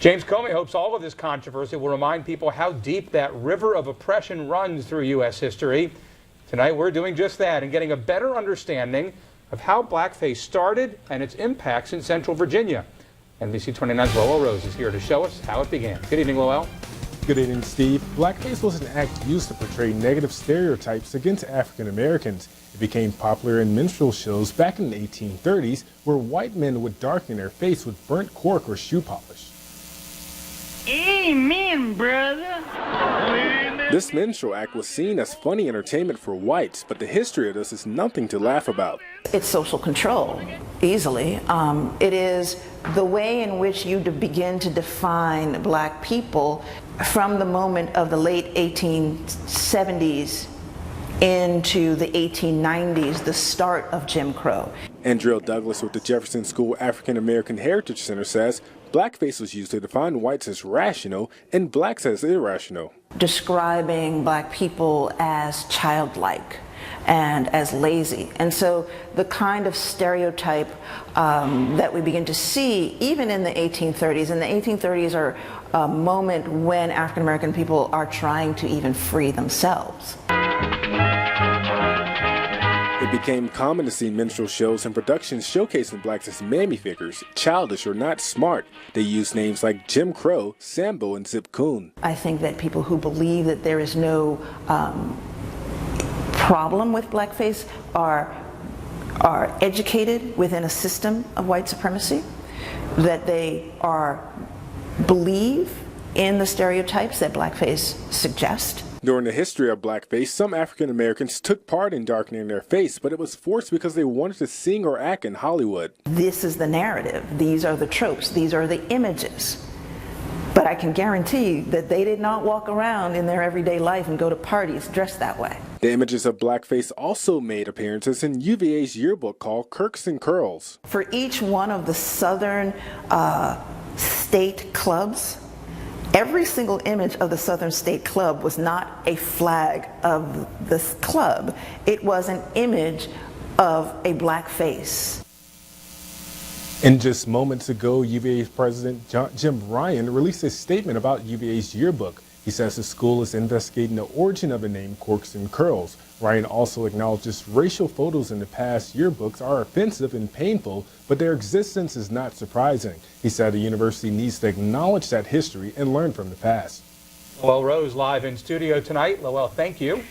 James Comey hopes all of this controversy will remind people how deep that river of oppression runs through U.S. history. Tonight we're doing just that and getting a better understanding of how blackface started and its impacts in Central Virginia. NBC 29's Lowell Rose is here to show us how it began. Good evening, Lowell. Good evening, Steve. Blackface was an act used to portray negative stereotypes against African Americans. It became popular in minstrel shows back in the 1830s, where white men would darken their face with burnt cork or shoe polish. Amen, brother. This minstrel act was seen as funny entertainment for whites, but the history of this is nothing to laugh about. It's social control, easily. It is the way in which you begin to define black people from the moment of the late 1870s into the 1890s, the start of Jim Crow. Andrea Douglas with the Jefferson School African American Heritage Center says blackface was used to define whites as rational and blacks as irrational. Describing black people as childlike and as lazy. And so the kind of stereotype that we begin to see even in the 1830s, and the 1830s are a moment when African American people are trying to even free themselves. It became common to see minstrel shows and productions showcasing blacks as mammy figures, childish or not smart. They used names like Jim Crow, Sambo, and Zip Coon. I think that people who believe that there is no problem with blackface are educated within a system of white supremacy, that they believe in the stereotypes that blackface suggests. During the history of blackface, some African Americans took part in darkening their face, but it was forced because they wanted to sing or act in Hollywood. This is the narrative. These are the tropes. These are the images. But I can guarantee that they did not walk around in their everyday life and go to parties dressed that way. The images of blackface also made appearances in UVA's yearbook called Kirks and Curls. For each one of the Southern state clubs, every single image of the Southern State Club was not a flag of this club. It was an image of a black face. And just moments ago, UVA's president Jim Ryan released a statement about UVA's yearbook. He says the school is investigating the origin of the name Corks and Curls. Ryan also acknowledges racial photos in the past yearbooks are offensive and painful, but their existence is not surprising. He said the university needs to acknowledge that history and learn from the past. Lowell Rose live in studio tonight. Lowell, thank you.